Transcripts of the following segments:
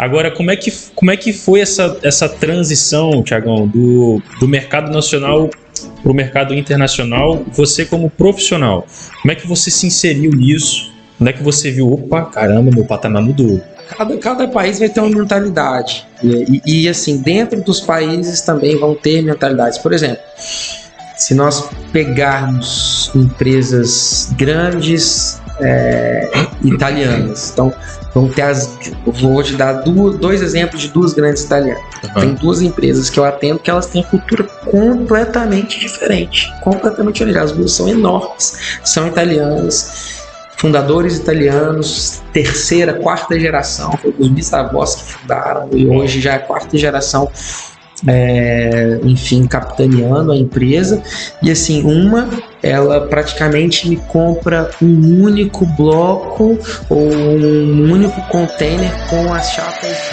Agora, como é que foi essa transição, Thiagão, do mercado nacional para o mercado internacional, você como profissional? Como é que você se inseriu nisso? Como é que você viu, opa, caramba, meu patamar mudou? Cada país vai ter uma mentalidade. E assim, dentro dos países também vão ter mentalidades. Por exemplo, se nós pegarmos empresas grandes italianas, então vamos ter vou te dar dois exemplos de duas grandes italianas. Tem duas empresas que eu atendo que elas têm cultura completamente diferente. As duas são enormes, são italianas, fundadores italianos, terceira, quarta geração, foi os bisavós que fundaram e hoje já é a quarta geração, capitaneando a empresa. E assim, ela praticamente me compra um único bloco ou um único container com as chapas.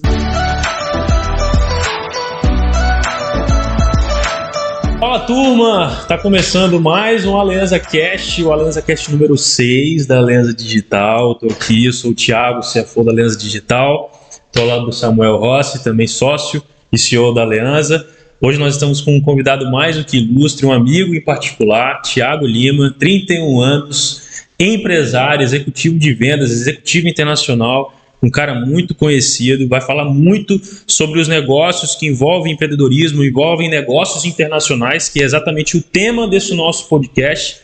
Fala, turma! Tá começando mais um Alianza Cast, o Alianza Cast número 6 da Alianza Digital. Tô aqui, eu sou o Thiago, CFO da Alianza Digital. Tô ao lado do Samuel Rossi, também sócio e CEO da Alianza. Hoje nós estamos com um convidado mais do que ilustre, um amigo em particular, Thiago Lima, 31 anos, empresário, executivo de vendas, executivo internacional, um cara muito conhecido, vai falar muito sobre os negócios que envolvem empreendedorismo, envolvem negócios internacionais, que é exatamente o tema desse nosso podcast.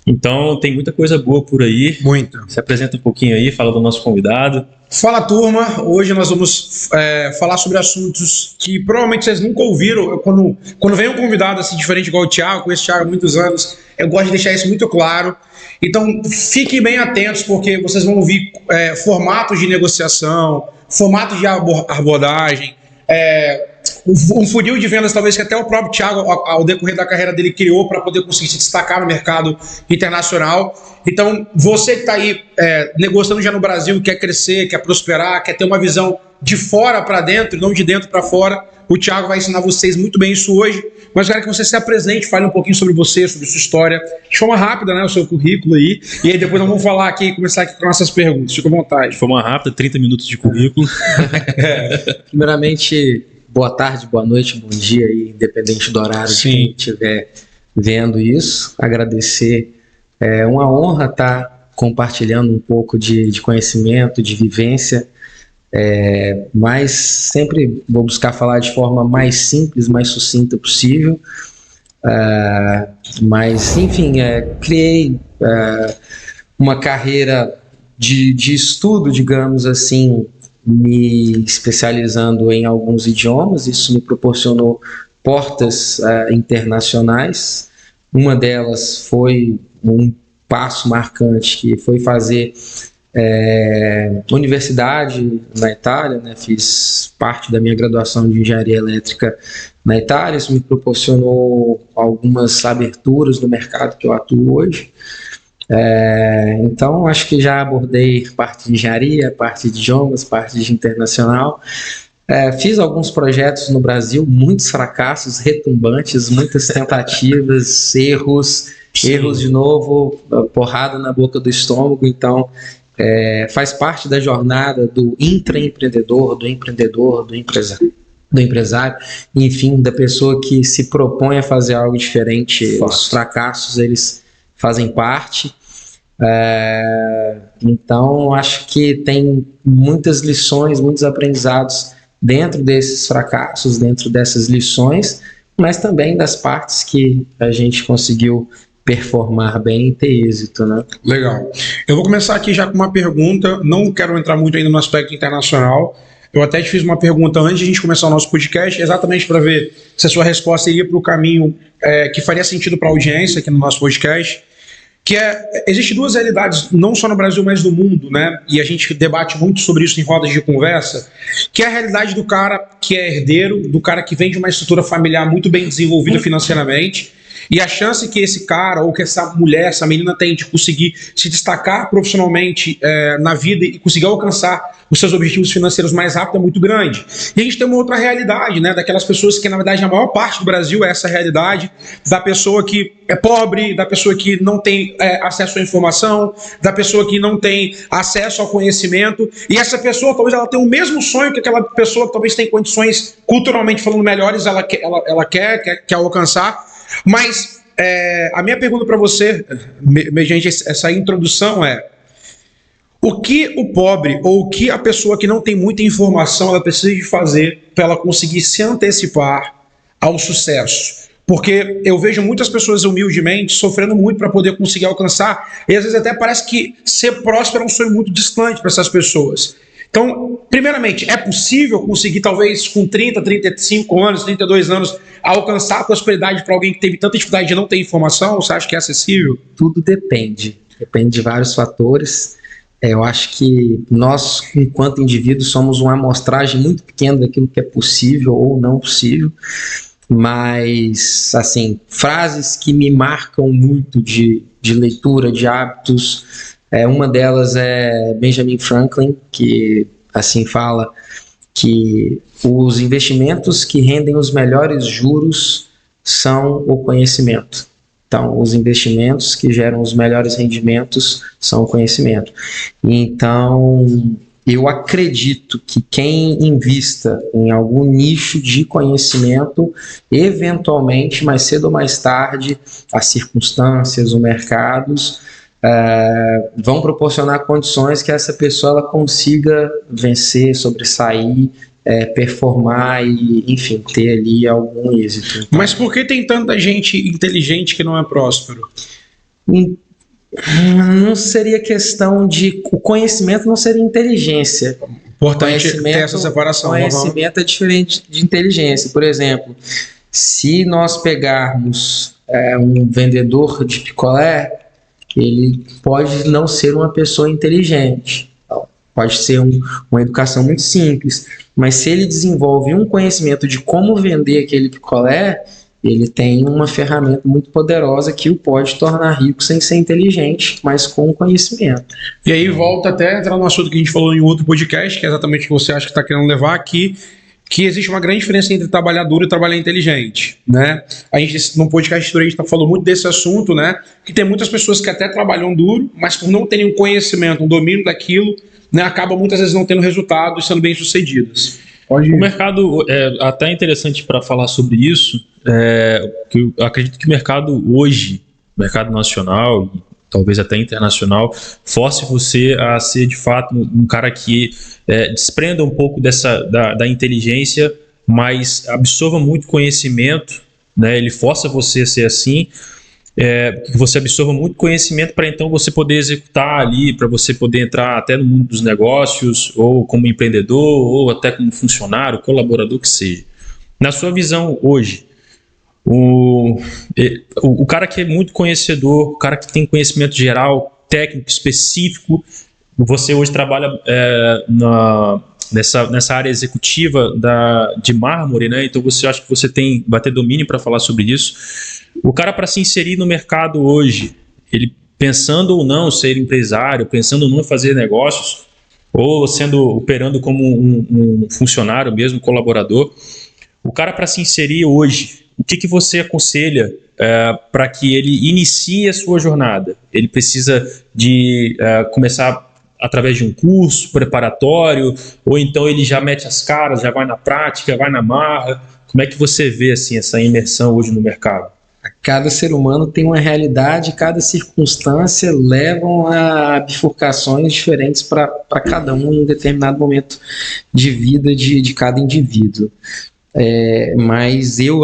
Então tem muita coisa boa por aí. Muito. Se apresenta um pouquinho aí, fala do nosso convidado. Fala, turma, hoje nós vamos falar sobre assuntos que provavelmente vocês nunca ouviram. Quando vem um convidado assim diferente igual o Thiago, conheço o Thiago há muitos anos, eu gosto de deixar isso muito claro. Então fiquem bem atentos, porque vocês vão ouvir formatos de negociação, formatos de abordagem, um funil de vendas talvez que até o próprio Thiago, ao decorrer da carreira dele, criou para poder conseguir se destacar no mercado internacional. Então, você que está aí negociando já no Brasil, quer crescer, quer prosperar, quer ter uma visão de fora para dentro e não de dentro para fora, o Thiago vai ensinar vocês muito bem isso hoje. Mas eu quero que você se apresente, fale um pouquinho sobre você, sobre sua história, de forma rápida, né, o seu currículo aí. E aí depois nós vamos falar aqui, começar aqui com nossas perguntas. Fica à vontade. De forma rápida, 30 minutos de currículo. Primeiramente, boa tarde, boa noite, bom dia aí, independente do horário de quem estiver vendo isso. Agradecer. É uma honra estar compartilhando um pouco de conhecimento, de vivência, mas sempre vou buscar falar de forma mais simples, mais sucinta possível. Mas, enfim, criei uma carreira de estudo, digamos assim, me especializando em alguns idiomas. Isso me proporcionou portas internacionais. Uma delas foi um passo marcante, que foi fazer universidade na Itália, né? Fiz parte da minha graduação de engenharia elétrica na Itália. Isso me proporcionou algumas aberturas no mercado que eu atuo hoje. Então, acho que já abordei parte de engenharia, parte de idiomas, parte de internacional. Fiz alguns projetos no Brasil, muitos fracassos retumbantes, muitas tentativas, erros de novo, porrada na boca do estômago. Então, faz parte da jornada do intraempreendedor, do empreendedor, do empresário, enfim, da pessoa que se propõe a fazer algo diferente. Os fracassos, eles fazem parte. Então, acho que tem muitas lições, muitos aprendizados dentro desses fracassos, dentro dessas lições, mas também das partes que a gente conseguiu performar bem e ter êxito, né? Legal. Eu vou começar aqui já com uma pergunta, não quero entrar muito ainda no aspecto internacional. Eu até te fiz uma pergunta antes de a gente começar o nosso podcast, exatamente para ver se a sua resposta iria para o caminho que faria sentido para a audiência aqui no nosso podcast. Que existem duas realidades, não só no Brasil, mas no mundo, né? E a gente debate muito sobre isso em rodas de conversa, que é a realidade do cara que é herdeiro, do cara que vem de uma estrutura familiar muito bem desenvolvida financeiramente e a chance que esse cara ou que essa mulher, essa menina tem de conseguir se destacar profissionalmente na vida e conseguir alcançar os seus objetivos financeiros mais rápido é muito grande. E a gente tem uma outra realidade, né, daquelas pessoas que, na verdade, na maior parte do Brasil é essa realidade, da pessoa que é pobre, da pessoa que não tem acesso à informação, da pessoa que não tem acesso ao conhecimento, e essa pessoa talvez ela tenha o mesmo sonho que aquela pessoa que talvez tem condições culturalmente falando melhores, ela quer alcançar, mas a minha pergunta para você, mediante essa introdução o que o pobre ou o que a pessoa que não tem muita informação ela precisa de fazer para ela conseguir se antecipar ao sucesso? Porque eu vejo muitas pessoas humildemente sofrendo muito para poder conseguir alcançar, e às vezes até parece que ser próspero é um sonho muito distante para essas pessoas. Então, primeiramente, é possível conseguir talvez com 30, 35 anos, 32 anos, alcançar a prosperidade para alguém que teve tanta dificuldade de não ter informação? Você acha que é acessível? Tudo depende de vários fatores. Eu acho que nós, enquanto indivíduos, somos uma amostragem muito pequena daquilo que é possível ou não possível, mas, assim, frases que me marcam muito de leitura, de hábitos, uma delas é Benjamin Franklin, que, assim, fala que os investimentos que rendem os melhores juros são o conhecimento. Então, os investimentos que geram os melhores rendimentos são o conhecimento. Então, eu acredito que quem invista em algum nicho de conhecimento, eventualmente, mais cedo ou mais tarde, as circunstâncias, os mercados, vão proporcionar condições que essa pessoa ela consiga vencer, sobressair, performar e, enfim, ter ali algum êxito. Então, mas por que tem tanta gente inteligente que não é próspero? Não seria questão de... O conhecimento não seria inteligência. Importante ter essa separação. Conhecimento é diferente de inteligência. Por exemplo, se nós pegarmos um vendedor de picolé, ele pode não ser uma pessoa inteligente. Pode ser uma educação muito simples. Mas se ele desenvolve um conhecimento de como vender aquele picolé, ele tem uma ferramenta muito poderosa que o pode tornar rico sem ser inteligente, mas com conhecimento. E aí volta até a entrar no assunto que a gente falou em outro podcast, que é exatamente o que você acha que está querendo levar aqui, que existe uma grande diferença entre trabalhar duro e trabalhar inteligente, né? A gente, no podcast a gente falou muito desse assunto, né? Que tem muitas pessoas que até trabalham duro, mas por não terem um conhecimento, um domínio daquilo, né, acabam muitas vezes não tendo resultado e sendo bem-sucedidas. O mercado é até interessante para falar sobre isso, que eu acredito que o mercado hoje, mercado nacional, talvez até internacional, force você a ser de fato um cara que desprenda um pouco da inteligência, mas absorva muito conhecimento, né? Ele força você a ser assim, que você absorva muito conhecimento para então você poder executar ali, para você poder entrar até no mundo dos negócios, ou como empreendedor, ou até como funcionário, colaborador que seja. Na sua visão hoje, o cara que é muito conhecedor, o cara que tem conhecimento geral, técnico, específico, você hoje trabalha nessa área executiva de mármore, né? Então você acha que você vai ter domínio para falar sobre isso. O cara, para se inserir no mercado hoje, ele pensando ou não ser empresário, pensando ou não fazer negócios, ou operando como um funcionário mesmo, colaborador, o cara, para se inserir hoje, o que você aconselha para que ele inicie a sua jornada? Ele precisa de começar através de um curso preparatório, ou então ele já mete as caras, já vai na prática, vai na marra? Como é que você vê assim, essa imersão hoje no mercado? Cada ser humano tem uma realidade, cada circunstância levam a bifurcações diferentes para cada um em um determinado momento de vida de cada indivíduo. Mas eu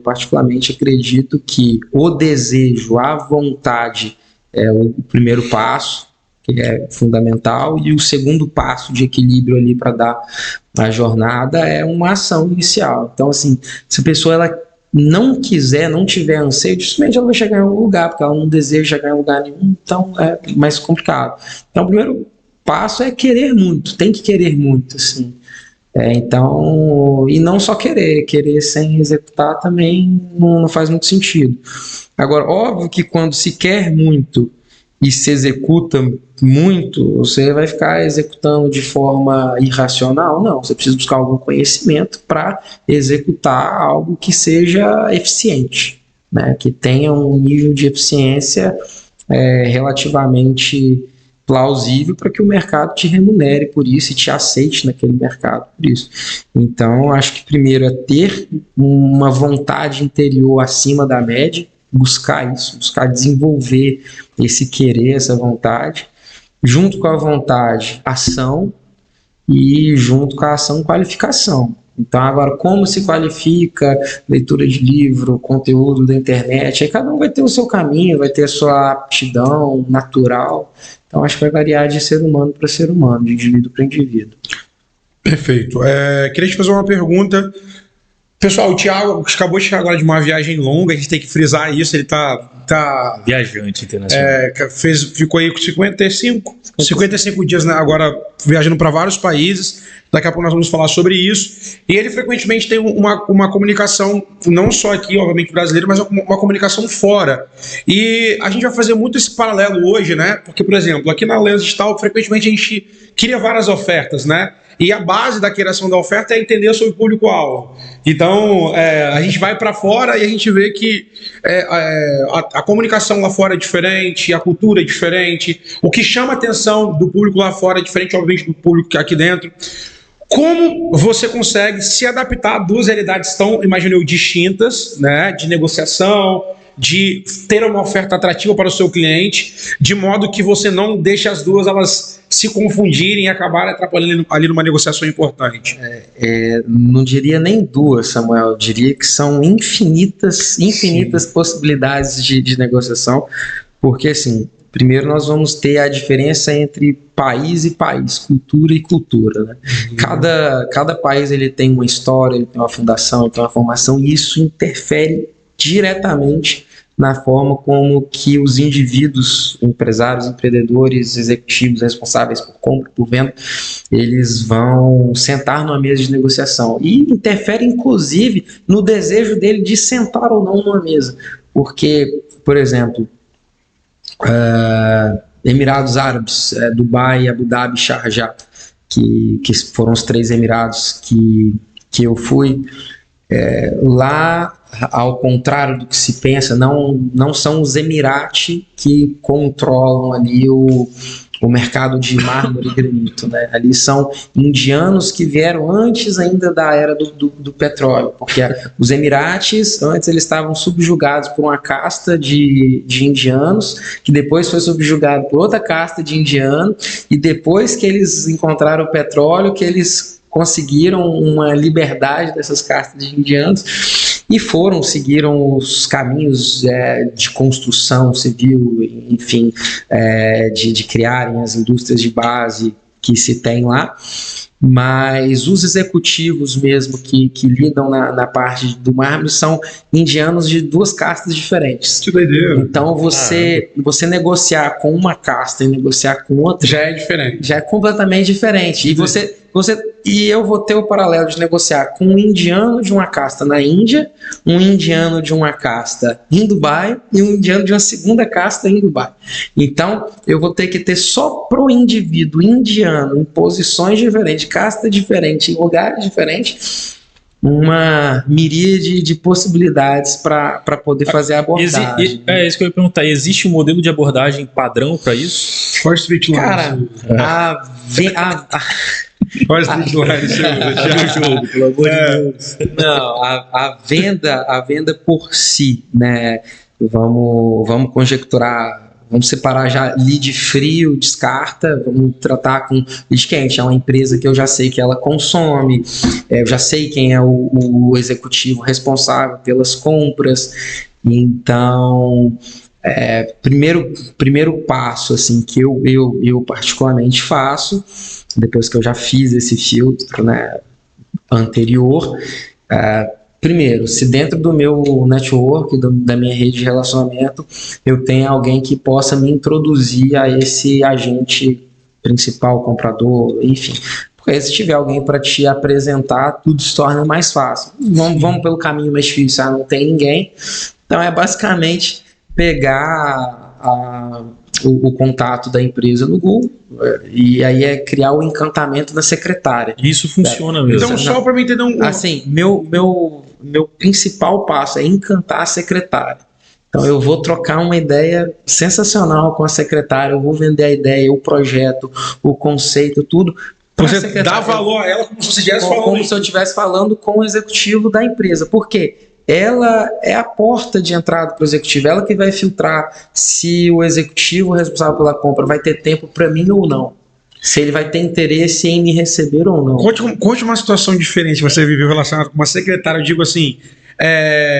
particularmente acredito que o desejo, a vontade é o primeiro passo, que é fundamental, e o segundo passo de equilíbrio ali para dar a jornada é uma ação inicial. Então, assim, se a pessoa ela não quiser, não tiver anseio, dificilmente ela vai chegar em algum lugar, porque ela não deseja chegar em lugar nenhum, então é mais complicado. Então, o primeiro passo é querer muito, tem que querer muito, assim. Então, e não só querer sem executar também não faz muito sentido. Agora, óbvio que quando se quer muito e se executa muito, você vai ficar executando de forma irracional? Não, você precisa buscar algum conhecimento para executar algo que seja eficiente, né? Que tenha um nível de eficiência relativamente plausível para que o mercado te remunere por isso e te aceite naquele mercado por isso. Então, acho que primeiro é ter uma vontade interior acima da média, buscar isso, buscar desenvolver esse querer, essa vontade, junto com a vontade, ação, e junto com a ação, qualificação. Então, agora, como se qualifica leitura de livro, conteúdo da internet, aí cada um vai ter o seu caminho, vai ter a sua aptidão natural. Então, acho que vai variar de ser humano para ser humano, de indivíduo para indivíduo. Perfeito. Queria te fazer uma pergunta. Pessoal, o Thiago acabou de chegar agora de uma viagem longa, a gente tem que frisar isso, ele tá viajante internacional. Ficou aí com 55 dias, né, agora viajando para vários países. Daqui a pouco nós vamos falar sobre isso. E ele frequentemente tem uma comunicação, não só aqui, obviamente, brasileira, mas uma comunicação fora. E a gente vai fazer muito esse paralelo hoje, né? Porque, por exemplo, aqui na Aliança Digital, frequentemente a gente cria várias ofertas, né? E a base da criação da oferta é entender sobre o público-alvo. Então, a gente vai para fora e a gente vê que a comunicação lá fora é diferente, a cultura é diferente, o que chama a atenção do público lá fora é diferente, obviamente, do público aqui dentro. Como você consegue se adaptar a duas realidades tão, imagino eu, distintas, né, de negociação, de ter uma oferta atrativa para o seu cliente, de modo que você não deixe as duas elas se confundirem e acabarem atrapalhando ali numa negociação importante? Não diria nem duas, Samuel, eu diria que são infinitas possibilidades de negociação, porque assim, primeiro nós vamos ter a diferença entre país e país, cultura e cultura, né? Cada país ele tem uma história, ele tem uma fundação, ele tem uma formação, e isso interfere diretamente na forma como que os indivíduos, empresários, empreendedores, executivos responsáveis por compra, por venda, eles vão sentar numa mesa de negociação, e interfere inclusive no desejo dele de sentar ou não numa mesa, porque, por exemplo, Emirados Árabes, Dubai, Abu Dhabi, Sharjah, que foram os 3 Emirados que eu fui, lá, ao contrário do que se pensa, não são os Emirates que controlam ali o mercado de mármore e granito, né? Ali são indianos que vieram antes ainda da era do petróleo, porque os Emirates, antes eles estavam subjugados por uma casta de indianos, que depois foi subjugado por outra casta de indianos, e depois que eles encontraram o petróleo, que eles conseguiram uma liberdade dessas castas de indianos e seguiram os caminhos de construção civil, enfim, de criarem as indústrias de base que se tem lá. Mas os executivos mesmo que lidam na parte do mármore são indianos de 2 castas diferentes. Que doideira. Então você negociar com uma casta e negociar com outra já é diferente. Já é completamente diferente. E eu vou ter o paralelo de negociar com um indiano de uma casta na Índia, um indiano de uma casta em Dubai e um indiano de uma segunda casta em Dubai. Então, eu vou ter que ter só pro indivíduo indiano, em posições diferentes, casta diferente, em lugares diferentes, uma miríade de possibilidades para poder fazer a abordagem. É isso que eu ia perguntar. Existe um modelo de abordagem padrão para isso? First Street Line. Cara, pelo amor de Deus. Não, a venda por si, né? Vamos conjecturar, vamos separar já lead frio, descarta, vamos tratar com lead quente. É uma empresa que eu já sei que ela consome, eu já sei quem é o executivo responsável pelas compras. Então, primeiro passo assim, que eu particularmente faço, depois que eu já fiz esse filtro, né, anterior, primeiro, se dentro do meu network, da minha rede de relacionamento, eu tenho alguém que possa me introduzir a esse agente principal, comprador, enfim, Porque se tiver alguém para te apresentar, tudo se torna mais fácil. Vamos pelo caminho mais difícil, não tem ninguém. Então é basicamente pegar o contato da empresa no Google e aí é criar o encantamento da secretária. Isso funciona mesmo. Então, só para me entender Assim, meu principal passo é encantar a secretária. Então eu vou trocar uma ideia sensacional com a secretária, eu vou vender a ideia, o projeto, o conceito, tudo. Você dá valor a ela como se você estivesse falando. Como se eu estivesse falando com o executivo da empresa. Por quê? Ela é a porta de entrada para o executivo, ela que vai filtrar se o executivo responsável pela compra vai ter tempo para mim ou não. Se ele vai ter interesse em me receber ou não. Conte uma situação diferente que você viveu relacionada com uma secretária, eu digo assim,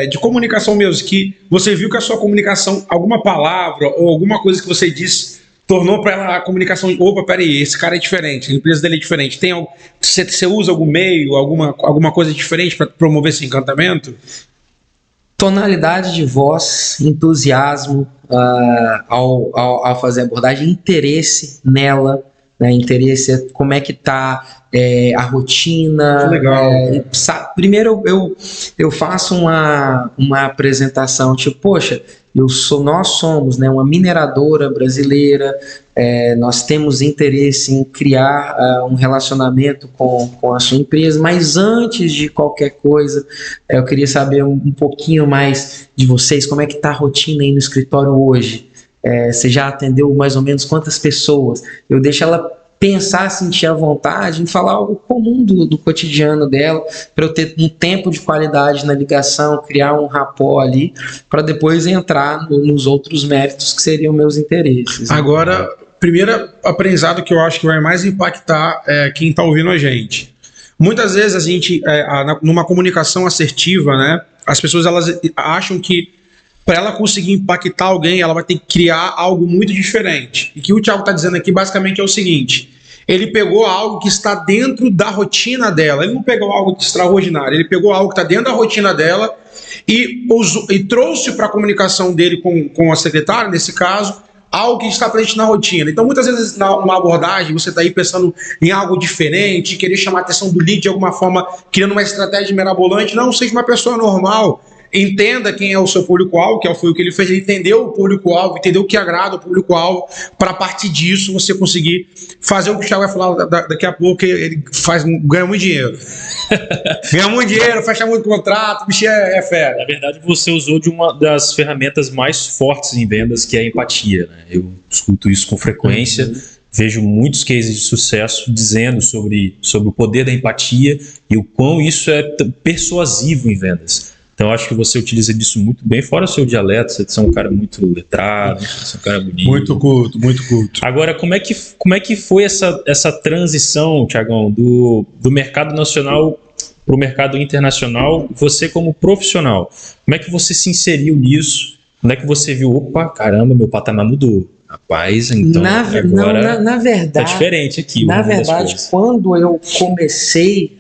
de comunicação mesmo, que você viu que a sua comunicação, alguma palavra ou alguma coisa que você disse, tornou para ela a comunicação, opa, peraí, esse cara é diferente, a empresa dele é diferente. Tem algo, você usa algum meio, alguma coisa diferente para promover esse encantamento? Tonalidade de voz, entusiasmo ao fazer a abordagem, interesse nela, né, interesse, como é que está a rotina. Legal. Primeiro eu faço uma apresentação, tipo, poxa, nós somos, né, uma mineradora brasileira, nós temos interesse em criar um relacionamento com a sua empresa, mas antes de qualquer coisa, eu queria saber um pouquinho mais de vocês, como é que está a rotina aí no escritório hoje? Você já atendeu mais ou menos quantas pessoas? Eu deixo ela pensar, sentir a vontade em falar algo comum do cotidiano dela, para eu ter um tempo de qualidade na ligação, criar um rapport ali, para depois entrar nos outros méritos que seriam meus interesses. Agora, primeiro aprendizado que eu acho que vai mais impactar quem está ouvindo a gente. Muitas vezes a gente, numa comunicação assertiva, né, as pessoas elas acham que para ela conseguir impactar alguém, ela vai ter que criar algo muito diferente. E o que o Thiago está dizendo aqui basicamente é o seguinte: ele pegou algo que está dentro da rotina dela, ele não pegou algo extraordinário, ele pegou algo que está dentro da rotina dela e trouxe para a comunicação dele com a secretária, nesse caso, algo que está presente na rotina. Então, muitas vezes, numa abordagem, você está aí pensando em algo diferente, querer chamar a atenção do lead de alguma forma, criando uma estratégia mirabolante. Não, seja uma pessoa normal. Entenda quem é o seu público-alvo, que foi o que ele fez, ele entendeu o público-alvo, entendeu o que agrada o público-alvo, para a partir disso você conseguir fazer o que o Thiago vai falar daqui a pouco, que ele ganha muito dinheiro. Ganha muito dinheiro, fecha muito contrato, o bicho é fera. Na verdade, você usou de uma das ferramentas mais fortes em vendas, que é a empatia, né? Eu escuto isso com frequência, vejo muitos cases de sucesso dizendo sobre o poder da empatia e o quão isso é persuasivo em vendas. Então, eu acho que você utiliza disso muito bem, fora o seu dialeto, você é um cara muito letrado, você é um cara bonito. Muito culto, muito culto. Agora, como é que foi essa transição, Thiagão, do mercado nacional para o mercado internacional, você como profissional? Como é que você se inseriu nisso? Como é que você viu, opa, caramba, meu patamar mudou? Rapaz, então agora na verdade, tá diferente aqui. Na verdade, quando eu comecei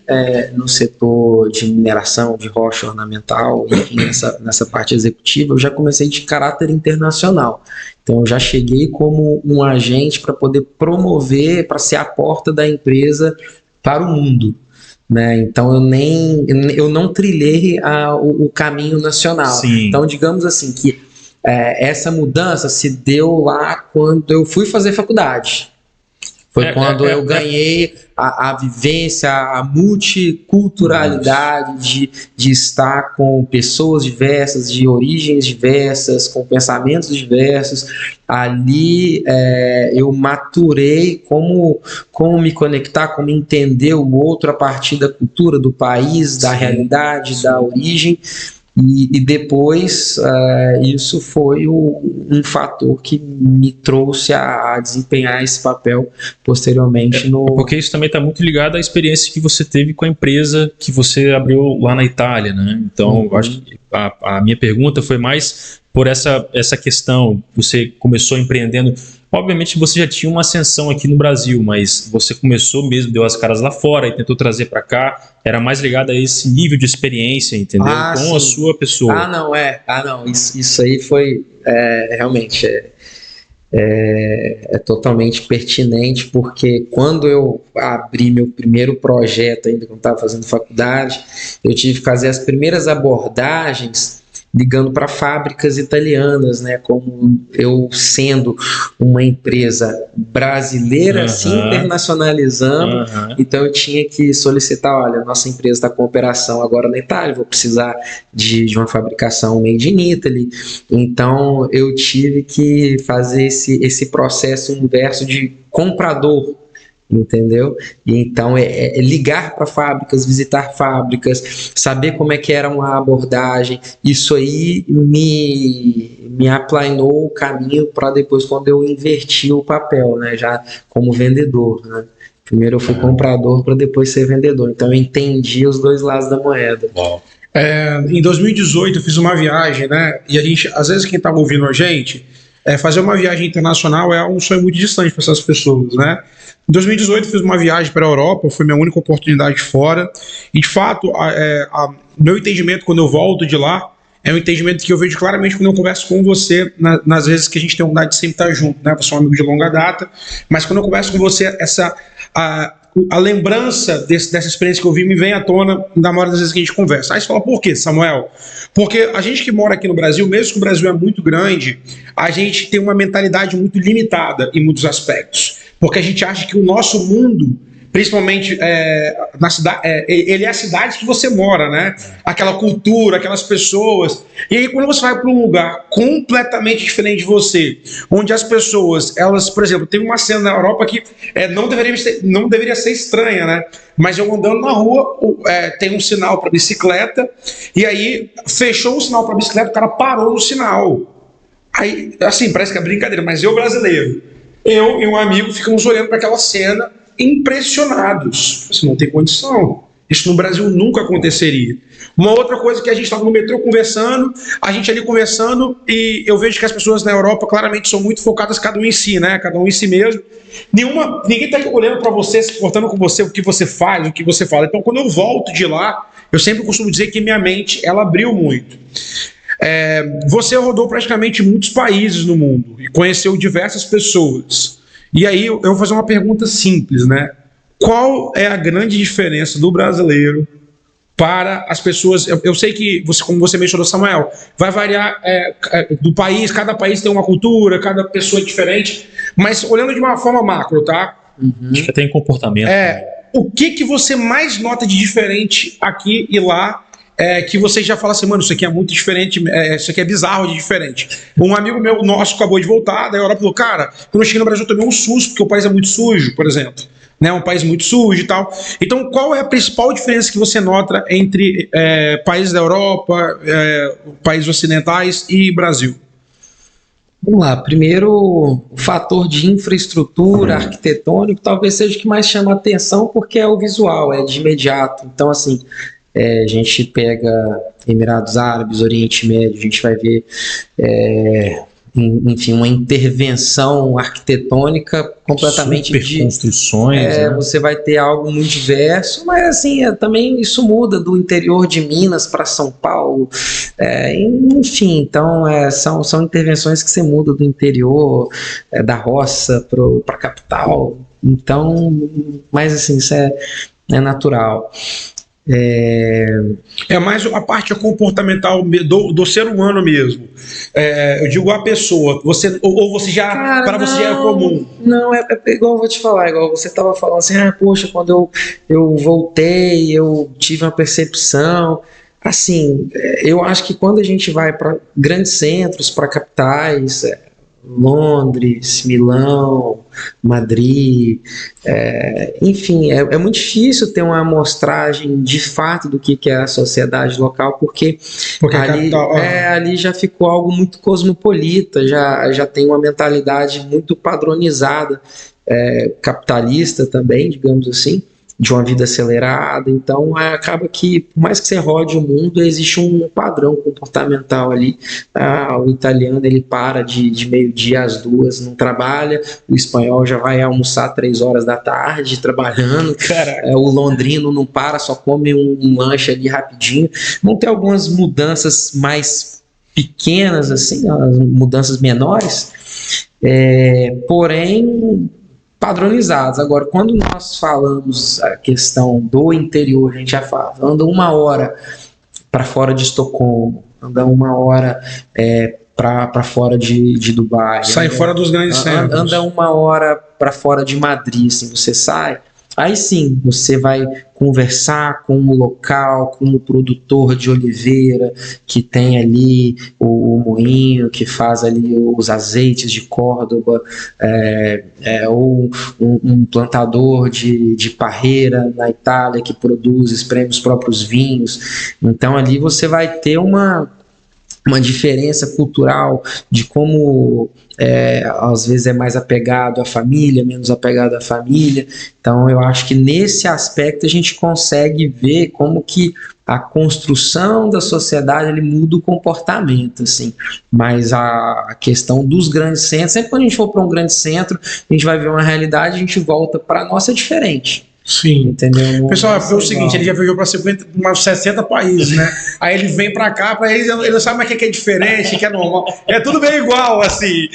no setor de mineração, de rocha ornamental, enfim, nessa parte executiva, eu já comecei de caráter internacional. Então, eu já cheguei como um agente para poder promover, para ser a porta da empresa para o mundo. Né? Então, eu não trilhei o caminho nacional. Sim. Então, digamos assim, que essa mudança se deu lá quando eu fui fazer faculdade. Foi quando eu ganhei a vivência, a multiculturalidade de estar com pessoas diversas, de origens diversas, com pensamentos diversos. Ali eu maturei como me conectar, como entender o outro a partir da cultura, do país, da realidade, da origem. E depois isso foi um fator que me trouxe a desempenhar esse papel posteriormente. Porque isso também está muito ligado à experiência que você teve com a empresa que você abriu lá na Itália, né? Então, eu acho que a minha pergunta foi mais por essa questão. Você começou empreendendo. Obviamente você já tinha uma ascensão aqui no Brasil, mas você começou mesmo, deu as caras lá fora e tentou trazer para cá. Era mais ligado a esse nível de experiência, entendeu? Com sim. a sua pessoa. Isso aí foi realmente. é totalmente pertinente, porque quando eu abri meu primeiro projeto, ainda quando estava fazendo faculdade, eu tive que fazer as primeiras abordagens ligando para fábricas italianas, né? Como eu sendo uma empresa brasileira, se internacionalizando, então eu tinha que solicitar, olha, nossa empresa está com operação agora na Itália, vou precisar de uma fabricação made in Italy. Então eu tive que fazer esse processo inverso de comprador, entendeu? E então é ligar para fábricas, visitar fábricas, saber como é que era uma abordagem. Isso aí me aplainou o caminho para depois, quando eu inverti o papel, né, já como vendedor, né? Primeiro eu fui comprador para depois ser vendedor, então eu entendi os dois lados da moeda. Em 2018 eu fiz uma viagem, né? E a gente, às vezes quem estava ouvindo a gente, fazer uma viagem internacional é um sonho muito distante para essas pessoas, né? Em 2018 fiz uma viagem para a Europa, foi minha única oportunidade fora, e de fato meu entendimento quando eu volto de lá é um entendimento que eu vejo claramente quando eu converso com você, nas vezes que a gente tem a vontade de sempre estar junto, né? Você é um amigo de longa data, mas quando eu converso com você, a lembrança dessa experiência que eu vi me vem à tona na maioria das vezes que a gente conversa. Aí você fala, por quê, Samuel? Porque a gente que mora aqui no Brasil, mesmo que o Brasil é muito grande, a gente tem uma mentalidade muito limitada em muitos aspectos. Porque a gente acha que o nosso mundo, principalmente na cidade, ele é a cidade que você mora, né? Aquela cultura, aquelas pessoas. E aí quando você vai para um lugar completamente diferente de você, onde as pessoas, elas, por exemplo, tem uma cena na Europa que não deveria ser estranha, né? Mas eu andando na rua, tem um sinal para bicicleta, e aí fechou o sinal para bicicleta, o cara parou no sinal. Aí, assim, parece que é brincadeira, mas eu brasileiro, eu e um amigo ficamos olhando para aquela cena impressionados. Isso não tem condição. Isso no Brasil nunca aconteceria. Uma outra coisa que a gente estava no metrô conversando, a gente ali conversando, e eu vejo que as pessoas na Europa claramente são muito focadas cada um em si, né? Cada um em si mesmo. Ninguém está olhando para você, se portando com você, o que você faz, o que você fala. Então, quando eu volto de lá, eu sempre costumo dizer que minha mente, ela abriu muito. Você rodou praticamente muitos países no mundo e conheceu diversas pessoas. E aí eu vou fazer uma pergunta simples, né? Qual é a grande diferença do brasileiro para as pessoas? Eu sei que, como você mencionou, Samuel, vai variar do país, cada país tem uma cultura, cada pessoa é diferente, mas olhando de uma forma macro, tá? Acho que tem comportamento. O que você mais nota de diferente aqui e lá? Que você já fala assim, mano, isso aqui é muito diferente, isso aqui é bizarro de diferente. Um amigo meu nosso acabou de voltar da Europa, falou, cara, quando eu cheguei no Brasil eu tomei um susto, porque o país é muito sujo, por exemplo, né, um país muito sujo e tal. Então, qual é a principal diferença que você nota entre países da Europa, países ocidentais e Brasil? Vamos lá, primeiro o fator de infraestrutura arquitetônico talvez seja o que mais chama a atenção, porque é o visual, é de imediato. Então, assim, a gente pega Emirados Árabes, Oriente Médio, a gente vai ver, enfim, uma intervenção arquitetônica completamente super construções, né? Você vai ter algo muito diverso, mas assim, também isso muda do interior de Minas para São Paulo, enfim, então são intervenções que você muda do interior, da roça para a capital, então, mas assim, isso é natural. É mais a parte comportamental do ser humano mesmo. Eu digo a pessoa. Ou você já, para você já é comum? Não, é igual eu vou te falar, igual você estava falando assim, poxa, quando eu voltei, eu tive uma percepção. Assim, eu acho que quando a gente vai para grandes centros, para capitais, Londres, Milão, Madrid, enfim, é muito difícil ter uma amostragem de fato do que é a sociedade local, porque ali já ficou algo muito cosmopolita, já tem uma mentalidade muito padronizada, capitalista também, digamos assim, de uma vida acelerada. Então acaba que, por mais que você rode o mundo, existe um padrão comportamental ali. O italiano, ele para de meio-dia às 2, não trabalha. O espanhol já vai almoçar 3 horas da tarde trabalhando. O londrino não para, só come um lanche ali rapidinho. Vão ter algumas mudanças mais pequenas, assim, mudanças menores, porém padronizados. Agora, quando nós falamos a questão do interior, a gente já fala, anda 1 hora para fora de Estocolmo, anda 1 hora para fora de Dubai. Sai fora dos grandes centros. Anda 1 hora para fora de Madrid, assim, você sai. Aí sim, você vai conversar com o local, com o produtor de oliveira, que tem ali o moinho, que faz ali os azeites de Córdoba, ou um plantador de parreira na Itália, que produz, espreme os próprios vinhos. Então ali você vai ter uma diferença cultural de como às vezes é mais apegado à família, menos apegado à família. Então eu acho que nesse aspecto a gente consegue ver como que a construção da sociedade ele muda o comportamento, assim. Mas a questão dos grandes centros, sempre quando a gente for para um grande centro, a gente vai ver uma realidade, a gente volta para a nossa diferente. Sim. Entendeu? Pessoal, foi o seguinte, ele já viajou para 60 países, né? Aí ele vem para cá, para ele não sabe mais o que é diferente, o que é normal. É tudo bem igual, assim.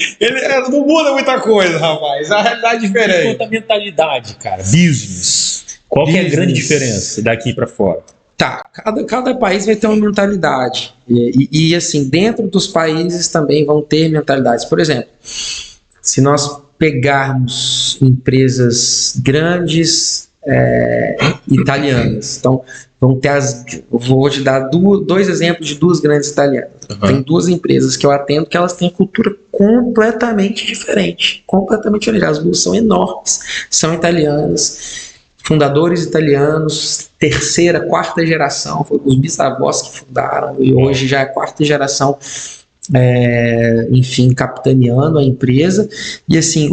Não muda muita coisa, rapaz. A realidade é diferente. Quanto à mentalidade, cara, business. Qual que é a grande diferença daqui para fora? Tá, cada país vai ter uma mentalidade. E assim, dentro dos países também vão ter mentalidades. Por exemplo, se nós pegarmos empresas grandes italianas. Então, vou te dar dois exemplos de 2 grandes italianas. Tem 2 empresas que eu atendo que elas têm cultura completamente diferente. Completamente diferente. As 2 são enormes, são italianas, fundadores italianos, 3ª, 4ª geração, foram os bisavós que fundaram, e hoje já é 4ª geração, enfim, capitaneando a empresa. E assim,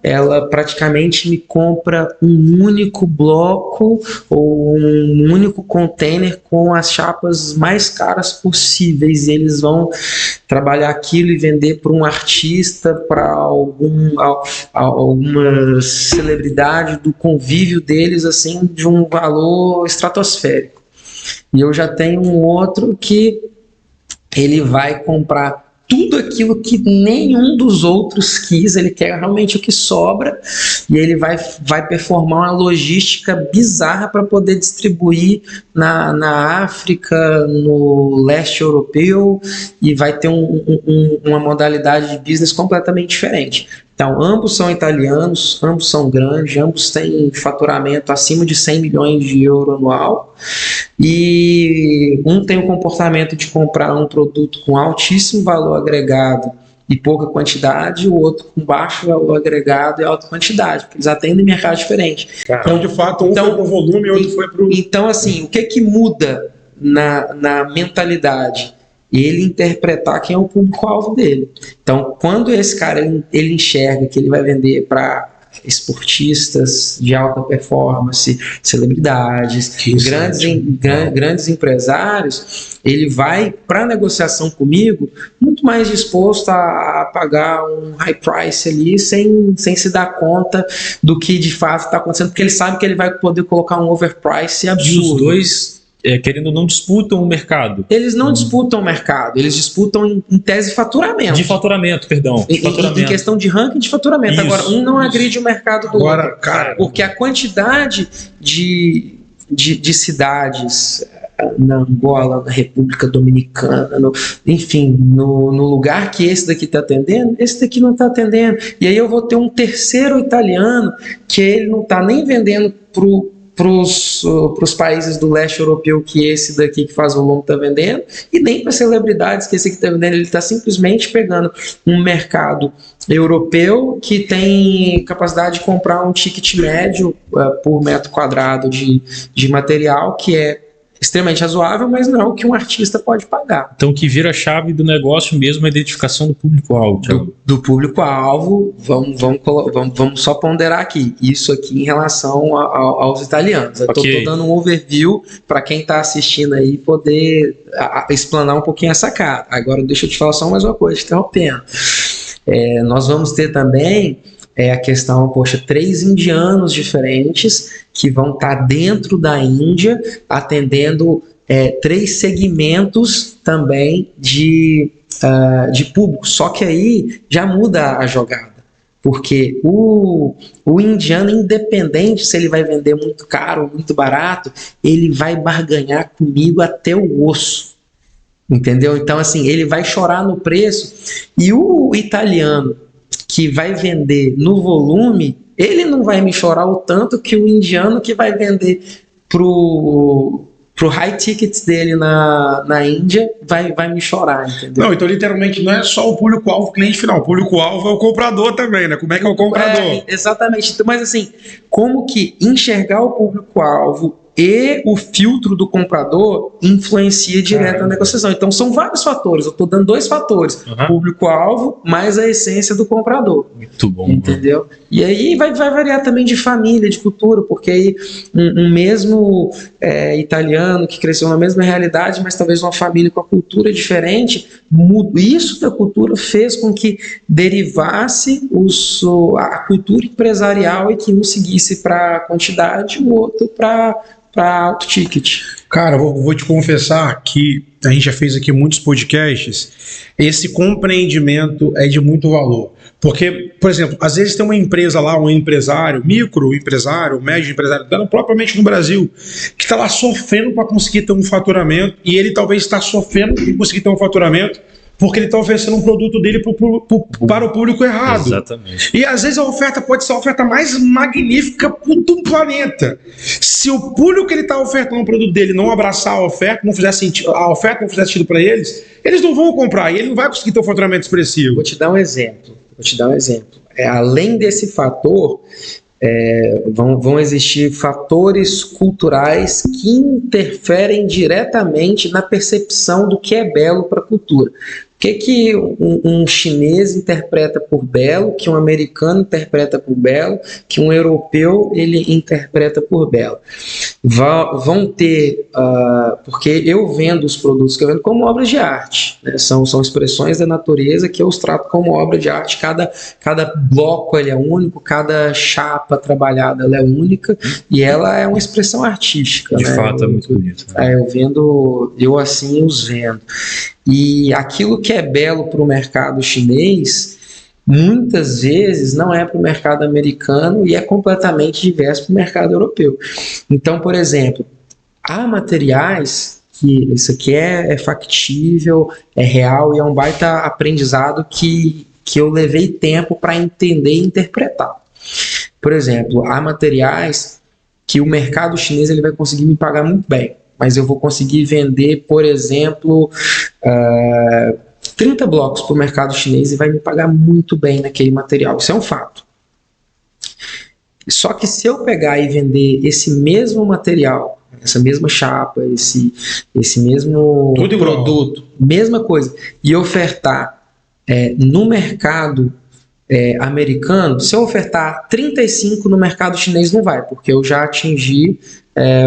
ela praticamente me compra um único bloco ou um único container com as chapas mais caras possíveis, e eles vão trabalhar aquilo e vender para um artista, para alguma celebridade do convívio deles, assim, de um valor estratosférico. E eu já tenho um outro que ele vai comprar tudo aquilo que nenhum dos outros quis, ele quer realmente o que sobra, e ele vai performar uma logística bizarra para poder distribuir na África, no leste europeu, e vai ter uma modalidade de business completamente diferente. Então, ambos são italianos, ambos são grandes, ambos têm faturamento acima de 100 milhões de euro anual, e um tem o comportamento de comprar um produto com altíssimo valor agregado e pouca quantidade, o outro com baixo valor agregado e alta quantidade, porque eles atendem mercado diferente. Então, de fato, um foi para o volume e outro foi para o... Então, assim, o que muda na mentalidade? Ele interpretar quem é o público-alvo dele. Então, quando esse cara ele enxerga que ele vai vender para esportistas de alta performance, celebridades, grandes empresários, ele vai para a negociação comigo muito mais disposto a pagar um high price ali sem se dar conta do que de fato está acontecendo, porque ele sabe que ele vai poder colocar um overprice absurdo. E os dois, querendo ou não, disputam o mercado. Eles não disputam o mercado, eles disputam em tese faturamento. De faturamento, perdão. Em questão de ranking de faturamento. Isso, agora, um não agride o mercado do outro. Cara, porque a quantidade de cidades na Angola, na República Dominicana, enfim, no lugar que esse daqui está atendendo, esse daqui não está atendendo. E aí eu vou ter um terceiro italiano que ele não está nem vendendo para os países do leste europeu que esse daqui que faz volume está vendendo, e nem para celebridades que esse aqui está vendendo. Ele está simplesmente pegando um mercado europeu que tem capacidade de comprar um ticket médio por metro quadrado de material, que é extremamente razoável, mas não é o que um artista pode pagar. Então, o que vira a chave do negócio mesmo é a identificação do público-alvo. Do público-alvo, vamos só ponderar aqui. Isso aqui em relação aos italianos. Eu estou dando um overview para quem está assistindo aí poder explanar um pouquinho essa cara. Agora, deixa eu te falar só mais uma coisa, interrompendo. Nós vamos ter também a questão, 3 indianos diferentes que vão estar dentro da Índia atendendo 3 segmentos também de de público. Só que aí já muda a jogada. Porque o indiano, independente se ele vai vender muito caro ou muito barato, ele vai barganhar comigo até o osso. Entendeu? Então, assim, ele vai chorar no preço. E o italiano que vai vender no volume, ele não vai me chorar o tanto que o indiano que vai vender pro high tickets dele na Índia vai me chorar, entendeu? Não, então literalmente não é só o público-alvo, cliente final. O público-alvo é o comprador também, né? Como é que é o comprador? Exatamente. Mas assim, como que enxergar o público-alvo e o filtro do comprador influencia direto na negociação. Então são vários fatores, eu estou dando 2 fatores, público-alvo mais a essência do comprador. Muito bom. Entendeu? E aí vai variar também de família, de cultura, porque aí um mesmo italiano que cresceu na mesma realidade, mas talvez uma família com a cultura diferente, isso da cultura fez com que derivasse a cultura empresarial e que um seguisse para quantidade, o outro para alto ticket. Cara, vou te confessar que a gente já fez aqui muitos podcasts, esse compreendimento é de muito valor. Porque, por exemplo, às vezes tem uma empresa lá, um empresário, microempresário, médio empresário, propriamente no Brasil, que está lá sofrendo para conseguir ter um faturamento, e ele talvez está sofrendo para conseguir ter um faturamento porque ele está oferecendo um produto dele para o público errado. Exatamente. E às vezes a oferta pode ser a oferta mais magnífica do planeta. Se o público que ele está ofertando o produto dele não abraçar a oferta, não fizer sentido, a oferta não fizer sentido para eles não vão comprar e ele não vai conseguir ter um faturamento expressivo. Vou te dar um exemplo. Além desse fator, vão existir fatores culturais que interferem diretamente na percepção do que é belo para a cultura. O que um chinês interpreta por belo, que um americano interpreta por belo, que um europeu ele interpreta por belo. Vão ter, porque eu vendo os produtos que eu vendo como obras de arte, né? São expressões da natureza que eu os trato como obra de arte. Cada bloco ele é único, cada chapa trabalhada ela é única e ela é uma expressão artística. De fato, é muito bonito. Né? Eu assim os vendo. E aquilo que é belo para o mercado chinês, muitas vezes não é para o mercado americano e é completamente diverso para o mercado europeu. Então, por exemplo, há materiais que isso aqui é factível, é real e é um baita aprendizado que eu levei tempo para entender e interpretar. Por exemplo, há materiais que o mercado chinês ele vai conseguir me pagar muito bem, mas eu vou conseguir vender, por exemplo, 30 blocos para o mercado chinês e vai me pagar muito bem naquele material. Isso é um fato. Só que se eu pegar e vender esse mesmo material, essa mesma chapa, esse mesmo produto, mesma coisa, e ofertar no mercado americano, se eu ofertar 35 no mercado chinês não vai, porque eu já atingi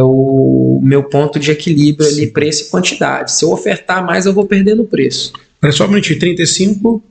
o meu ponto de equilíbrio ali, preço e quantidade. Se eu ofertar mais, eu vou perder no preço. Olha só um minutinho, 35?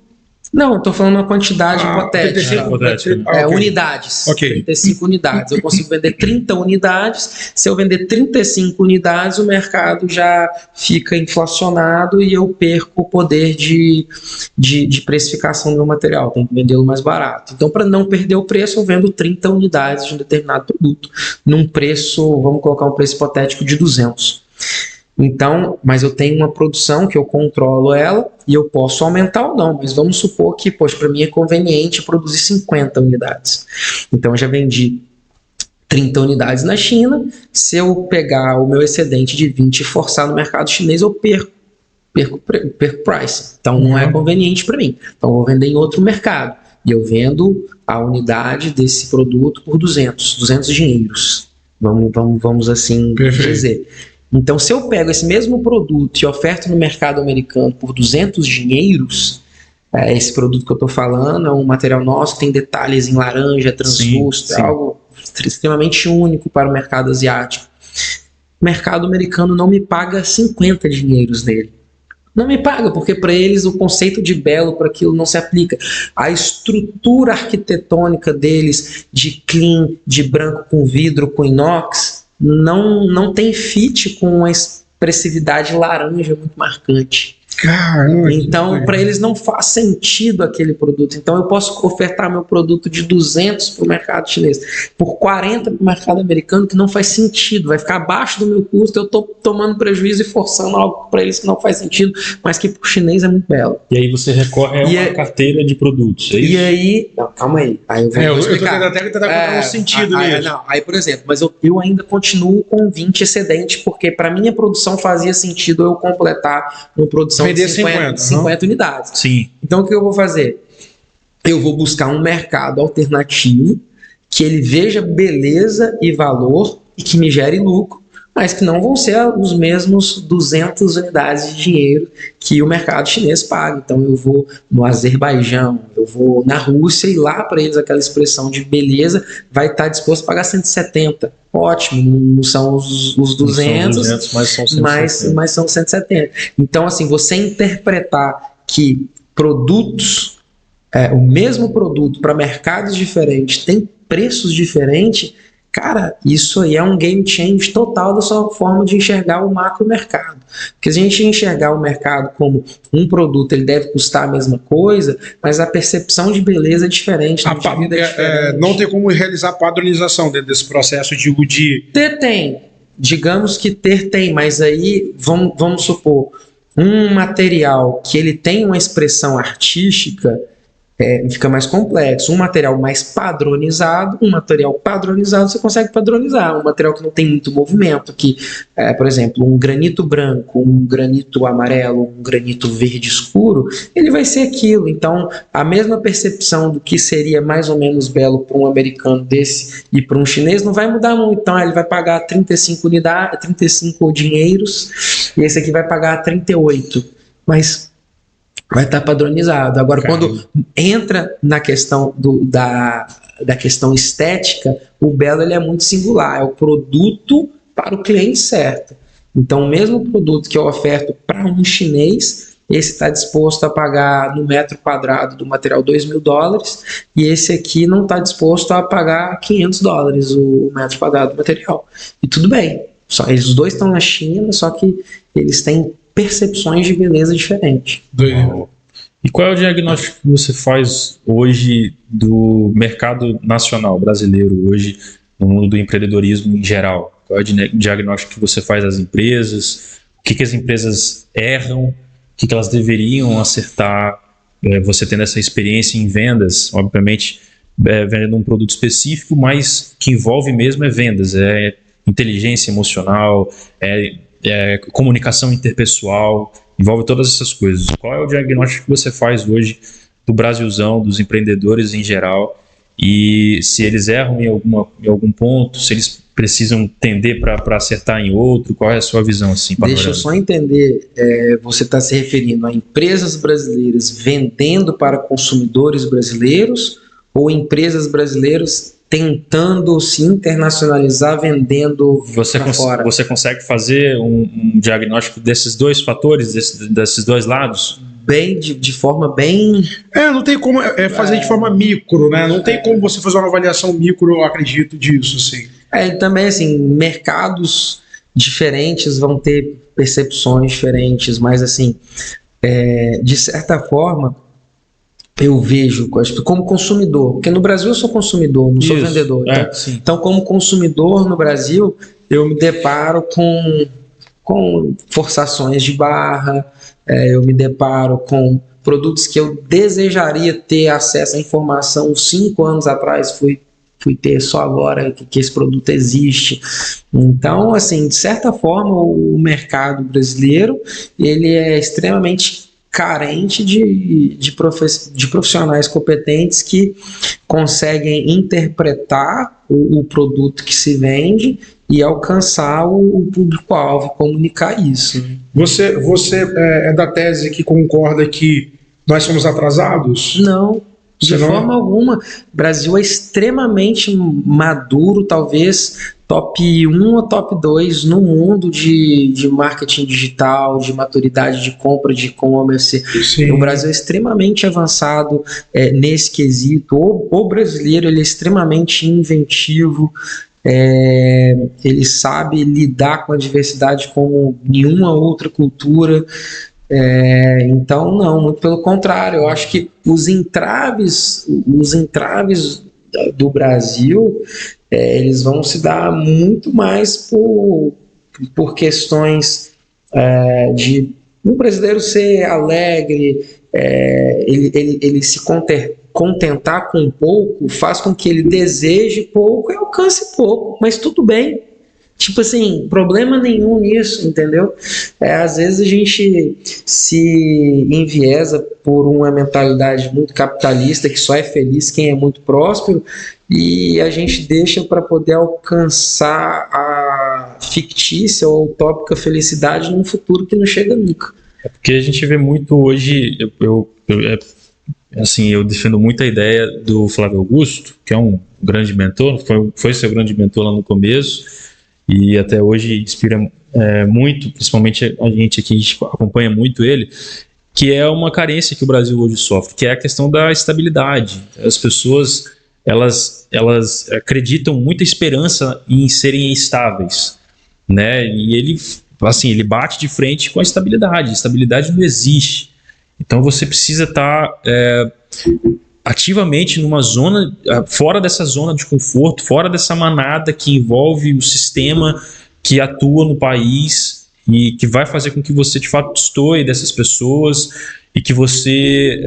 Não, eu estou falando uma quantidade hipotética. Okay. Unidades. Okay. 35 unidades. Eu consigo vender 30 unidades. Se eu vender 35 unidades, o mercado já fica inflacionado e eu perco o poder de precificação do meu material. Tenho que vendê-lo mais barato. Então, para não perder o preço, eu vendo 30 unidades de um determinado produto num preço, vamos colocar um preço hipotético de 200. Então, mas eu tenho uma produção que eu controlo ela e eu posso aumentar ou não, mas vamos supor que, para mim é conveniente produzir 50 unidades. Então, eu já vendi 30 unidades na China. Se eu pegar o meu excedente de 20 e forçar no mercado chinês, eu perco price. Então, não é conveniente para mim. Então, eu vou vender em outro mercado e eu vendo a unidade desse produto por 200 dinheiros. Vamos assim dizer. Então, se eu pego esse mesmo produto e oferto no mercado americano por 200 dinheiros, esse produto que eu estou falando é um material nosso que tem detalhes em laranja, translúcido, é algo extremamente único para o mercado asiático. O mercado americano não me paga 50 dinheiros nele. Não me paga, porque para eles o conceito de belo para aquilo não se aplica. A estrutura arquitetônica deles de clean, de branco com vidro, com inox, não tem fit com uma expressividade laranja muito marcante. Caramba, Então, para eles não faz sentido aquele produto. Então, eu posso ofertar meu produto de 200 para o mercado chinês, por 40 para o mercado americano, que não faz sentido. Vai ficar abaixo do meu custo, eu estou tomando prejuízo e forçando algo para eles que não faz sentido, mas que para o chinês é muito belo. E aí você recorre a uma carteira de produtos, é isso? E aí... Não, calma aí. Aí eu vou explicar. Eu tô tentando até um sentido nisso. Aí, por exemplo, mas eu ainda continuo com 20 excedente, porque para minha produção fazia sentido eu completar uma produção vender de 50 unidades. Sim. Então, o que eu vou fazer? Eu vou buscar um mercado alternativo que ele veja beleza e valor e que me gere lucro, mas que não vão ser os mesmos 200 unidades de dinheiro que o mercado chinês paga. Então eu vou no Azerbaijão, eu vou na Rússia e lá para eles aquela expressão de beleza vai estar disposto a pagar 170. Ótimo, não são os 200, não são 200 mas são 170. Mas são 170. Então assim, você interpretar que produtos, o mesmo produto para mercados diferentes tem preços diferentes, cara, isso aí é um game change total da sua forma de enxergar o macro mercado. Porque se a gente enxergar o mercado como um produto, ele deve custar a mesma coisa, mas a percepção de beleza é diferente. Não tem como realizar padronização dentro desse processo de... Tem. Digamos que tem, mas aí vamos supor, um material que ele tem uma expressão artística, fica mais complexo. Um material mais padronizado, você consegue padronizar. Um material que não tem muito movimento, que, por exemplo, um granito branco, um granito amarelo, um granito verde escuro, ele vai ser aquilo. Então, a mesma percepção do que seria mais ou menos belo para um americano desse e para um chinês não vai mudar muito. Então, ele vai pagar 35 dinheiros e esse aqui vai pagar 38. Mas vai estar padronizado. Agora, quando entra na questão da questão estética, o belo ele é muito singular, é o produto para o cliente certo. Então, o mesmo produto que eu oferto para um chinês, esse está disposto a pagar no metro quadrado do material $2.000 e esse aqui não está disposto a pagar $500 o metro quadrado do material. E tudo bem, os dois estão na China, só que eles têm percepções de beleza diferentes. E qual é o diagnóstico que você faz hoje do mercado nacional brasileiro, hoje no mundo do empreendedorismo em geral? Qual é o diagnóstico que você faz das empresas? O que as empresas erram? O que elas deveriam acertar? Você tendo essa experiência em vendas, obviamente vendendo um produto específico, mas que envolve mesmo vendas, inteligência emocional, comunicação interpessoal, envolve todas essas coisas. Qual é o diagnóstico que você faz hoje do Brasilzão, dos empreendedores em geral, e se eles erram em algum ponto, se eles precisam tender para acertar em outro, qual é a sua visão? Assim, Deixa eu só entender, você está se referindo a empresas brasileiras vendendo para consumidores brasileiros ou empresas brasileiras tentando se internacionalizar vendendo para fora? Você consegue fazer um diagnóstico desses dois fatores, desses dois lados? De forma bem... não tem como fazer de forma micro, né? Não tem como você fazer uma avaliação micro, eu acredito disso, sim. Também, assim, mercados diferentes vão ter percepções diferentes, mas, assim, de certa forma, eu vejo como consumidor, porque no Brasil eu sou consumidor, não sou vendedor. Então, como consumidor no Brasil, eu me deparo com forçações de barra, eu me deparo com produtos que eu desejaria ter acesso à informação 5 anos atrás, fui ter só agora que esse produto existe. Então, assim, de certa forma, o mercado brasileiro ele é extremamente carente de profissionais competentes que conseguem interpretar o produto que se vende e alcançar o público-alvo, comunicar isso. Você é da tese que concorda que nós somos atrasados? Não, de forma alguma. O Brasil é extremamente maduro, talvez top 1 ou top 2 no mundo de marketing digital, de maturidade de compra, de e-commerce. O Brasil é extremamente avançado nesse quesito. O brasileiro ele é extremamente inventivo, ele sabe lidar com a diversidade como nenhuma outra cultura. Então, não, muito pelo contrário, eu acho que os entraves do Brasil, eles vão se dar muito mais por questões de o brasileiro ser alegre, ele se contentar com pouco, faz com que ele deseje pouco e alcance pouco, mas tudo bem. Tipo assim, problema nenhum nisso, entendeu? Às vezes a gente se enviesa por uma mentalidade muito capitalista, que só é feliz quem é muito próspero, e a gente deixa para poder alcançar a fictícia ou utópica felicidade num futuro que não chega nunca. Porque a gente vê muito hoje, eu defendo muito a ideia do Flávio Augusto, que é um grande mentor, foi seu grande mentor lá no começo, e até hoje inspira muito, principalmente a gente aqui acompanha muito ele, que é uma carência que o Brasil hoje sofre, que é a questão da estabilidade. As pessoas elas acreditam muita esperança em serem estáveis, né? E ele bate de frente com a estabilidade. A estabilidade não existe. Então você precisa estar ativamente numa zona, fora dessa zona de conforto, fora dessa manada que envolve o sistema que atua no país e que vai fazer com que você de fato destoie dessas pessoas e que você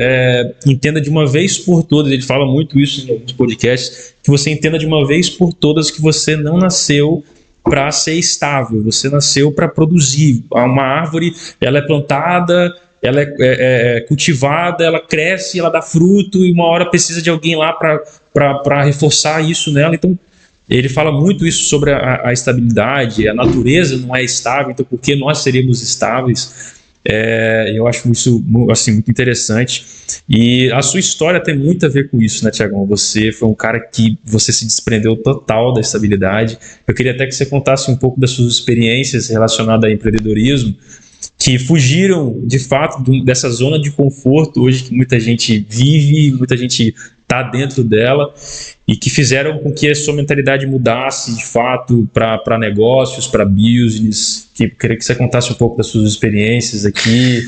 entenda de uma vez por todas, ele fala muito isso nos podcasts, que você entenda de uma vez por todas que você não nasceu para ser estável, você nasceu para produzir. Uma árvore, ela é plantada, ela é cultivada, ela cresce, ela dá fruto e uma hora precisa de alguém lá para reforçar isso nela. Então ele fala muito isso sobre a estabilidade, a natureza não é estável, então por que nós seríamos estáveis? Eu acho isso assim, muito interessante, e a sua história tem muito a ver com isso, né, Tiagão? Você foi um cara que você se desprendeu total da estabilidade. Eu queria até que você contasse um pouco das suas experiências relacionadas a empreendedorismo, que fugiram de fato dessa zona de conforto hoje que muita gente vive, muita gente está dentro dela, e que fizeram com que a sua mentalidade mudasse de fato para negócios, para business. Queria que você contasse um pouco das suas experiências aqui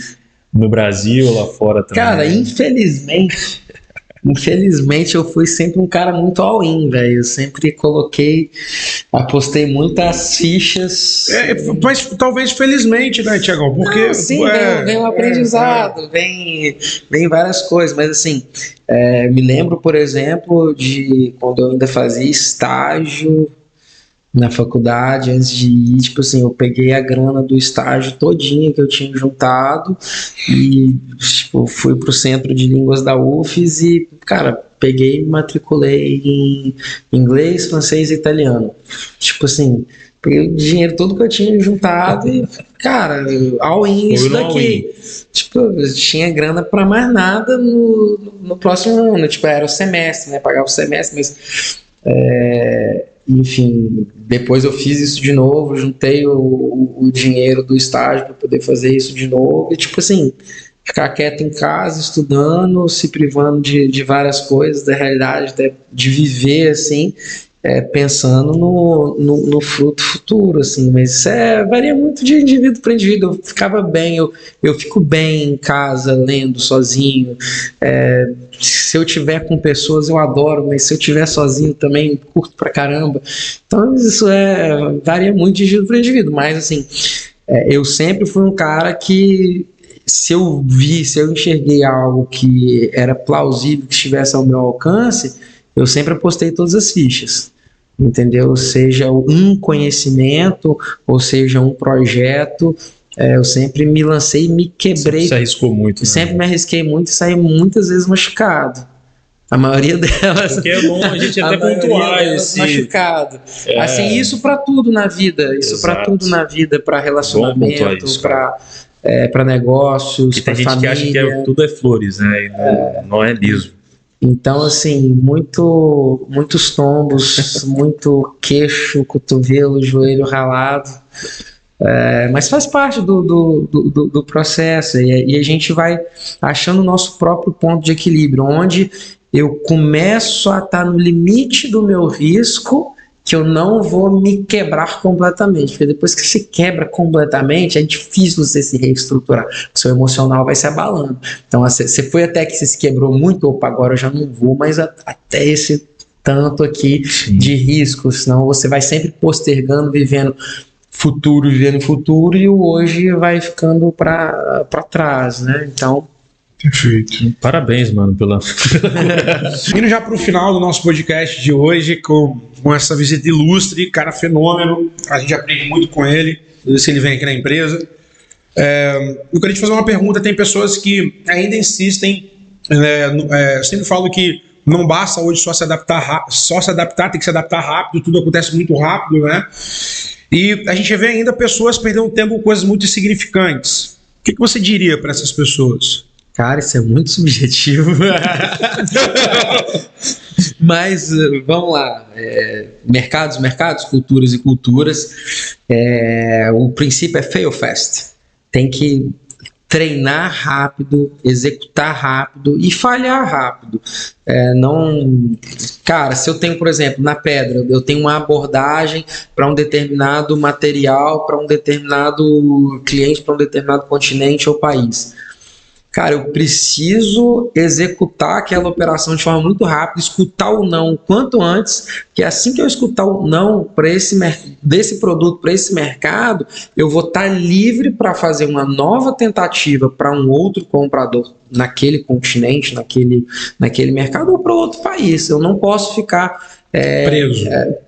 no Brasil, lá fora também. Cara, infelizmente eu fui sempre um cara muito all-in, velho. Eu sempre apostei muitas fichas. Mas talvez felizmente, né, Tiagão? Porque sim, vem um aprendizado, vem várias coisas, mas assim, me lembro, por exemplo, de quando eu ainda fazia estágio na faculdade, antes de ir, tipo assim, eu peguei a grana do estágio todinha que eu tinha juntado e tipo, fui pro centro de línguas da UFES e, cara, peguei e me matriculei em inglês, francês e italiano. Tipo assim, peguei o dinheiro todo que eu tinha juntado e, cara, all-in isso daqui. Tipo, eu tinha grana pra mais nada no próximo ano. Tipo, era o semestre, né? Pagava o semestre, mas enfim, depois eu fiz isso de novo, juntei o dinheiro do estágio para poder fazer isso de novo, e tipo assim, ficar quieto em casa, estudando, se privando de várias coisas, da realidade, até de viver assim, pensando no fruto futuro, assim, mas isso varia muito de indivíduo para indivíduo. Eu ficava bem, eu fico bem em casa, lendo sozinho, se eu tiver com pessoas eu adoro, mas se eu tiver sozinho também curto pra caramba. Então isso varia muito de indivíduo para indivíduo, mas assim, eu sempre fui um cara que se eu enxerguei algo que era plausível, que estivesse ao meu alcance, eu sempre apostei todas as fichas, entendeu? Seja um conhecimento, ou seja um projeto, eu sempre me lancei e me quebrei. Você se arriscou muito, né? Sempre me arrisquei muito e saí muitas vezes machucado. A maioria delas. Porque é bom a gente até pontuar esse machucado. Assim, isso para tudo na vida. Isso para tudo na vida, para relacionamento, para negócios, para família. Tem gente que acha que tudo é flores, né? E não é mesmo. Então, assim, muitos tombos, muito queixo, cotovelo, joelho ralado, mas faz parte do processo, e a gente vai achando o nosso próprio ponto de equilíbrio, onde eu começo a estar no limite do meu risco, que eu não vou me quebrar completamente, porque depois que se quebra completamente, é difícil você se reestruturar, o seu emocional vai se abalando. Então, você foi até que você se quebrou muito, opa, agora eu já não vou mais até esse tanto aqui de risco, senão você vai sempre postergando, vivendo futuro, e o hoje vai ficando para trás, né? Então, perfeito. Parabéns, mano, pela... Indo já para o final do nosso podcast de hoje, com essa visita ilustre, cara fenômeno, a gente aprende muito com ele, se ele vem aqui na empresa. Eu queria te fazer uma pergunta, tem pessoas que ainda insistem, eu sempre falo que não basta hoje só se adaptar, tem que se adaptar rápido, tudo acontece muito rápido, né? E a gente vê ainda pessoas perdendo tempo com coisas muito insignificantes. O que você diria para essas pessoas? Cara, isso é muito subjetivo. Mas vamos lá. Mercados, culturas e culturas. O princípio é fail fast. Tem que treinar rápido, executar rápido e falhar rápido. Cara, se eu tenho, por exemplo, na pedra, eu tenho uma abordagem para um determinado material, para um determinado cliente, para um determinado continente ou país. Cara, eu preciso executar aquela operação de forma muito rápida, escutar o não o quanto antes, que assim que eu escutar o não para desse produto, para esse mercado, eu vou estar livre para fazer uma nova tentativa para um outro comprador naquele continente, naquele mercado ou para outro país. Eu não posso ficar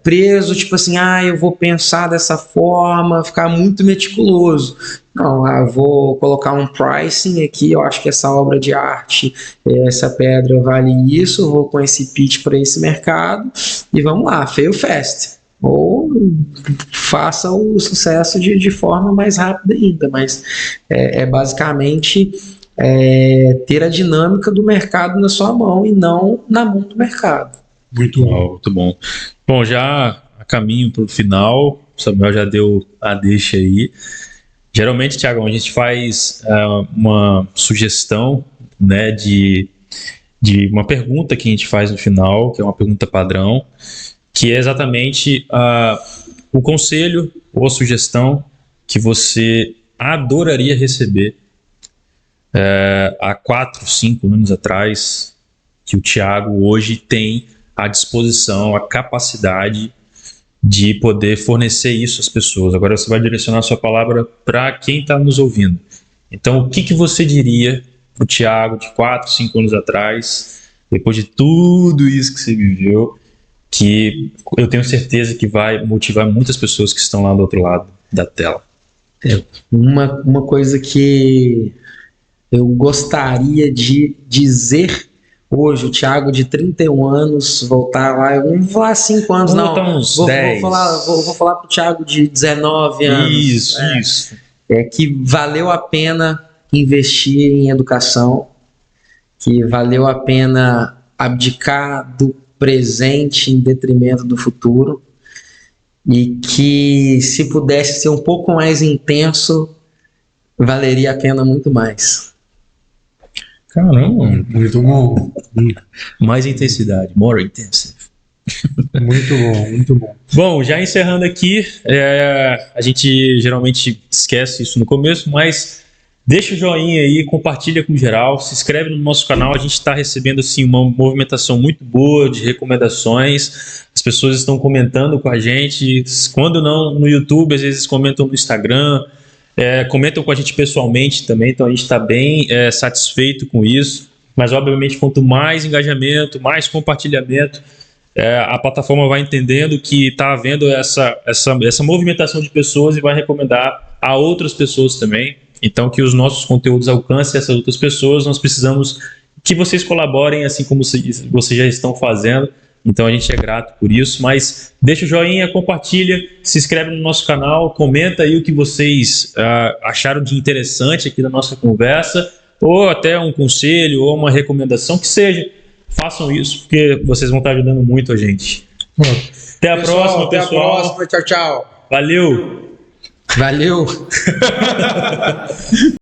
preso, tipo assim, eu vou pensar dessa forma, ficar muito meticuloso. Não, eu vou colocar um pricing aqui, eu acho que essa obra de arte, essa pedra vale isso, eu vou com esse pitch para esse mercado e vamos lá, fail fast. Ou faça o sucesso de forma mais rápida ainda, mas basicamente ter a dinâmica do mercado na sua mão e não na mão do mercado. Muito bom, muito bom. Bom, já a caminho para o final, o Samuel já deu a deixa aí. Geralmente, Thiago, a gente faz uma sugestão, né, de uma pergunta que a gente faz no final, que é uma pergunta padrão, que é exatamente o conselho ou a sugestão que você adoraria receber há 4, 5 anos atrás, que o Thiago hoje tem à disposição, a capacidade de poder fornecer isso às pessoas. Agora você vai direcionar a sua palavra para quem está nos ouvindo. Então, o que você diria para o Thiago de 4, 5 anos atrás, depois de tudo isso que você viveu, que eu tenho certeza que vai motivar muitas pessoas que estão lá do outro lado da tela? Uma coisa que eu gostaria de dizer hoje, o Thiago de 31 anos, voltar lá, eu não vou falar 5 anos, não. Vou falar pro Thiago de 19 anos. Isso. Que valeu a pena investir em educação, que valeu a pena abdicar do presente em detrimento do futuro, e que se pudesse ser um pouco mais intenso, valeria a pena muito mais. Caramba, muito bom. Mais intensidade, more intensive. Muito bom, muito bom. Bom, já encerrando aqui, a gente geralmente esquece isso no começo, mas deixa o joinha aí, compartilha com geral, se inscreve no nosso canal. A gente está recebendo assim, uma movimentação muito boa de recomendações, as pessoas estão comentando com a gente, quando não no YouTube, às vezes comentam no Instagram, comentam com a gente pessoalmente também, então a gente está bem satisfeito com isso, mas obviamente quanto mais engajamento, mais compartilhamento, a plataforma vai entendendo que está havendo essa movimentação de pessoas e vai recomendar a outras pessoas também. Então, que os nossos conteúdos alcancem essas outras pessoas, nós precisamos que vocês colaborem, assim como vocês já estão fazendo. Então, a gente é grato por isso. Mas deixa o joinha, compartilha, se inscreve no nosso canal, comenta aí o que vocês acharam de interessante aqui na nossa conversa, ou até um conselho, ou uma recomendação, que seja. Façam isso, porque vocês vão estar ajudando muito a gente. Até a próxima, pessoal. Até a próxima. Tchau, tchau. Valeu.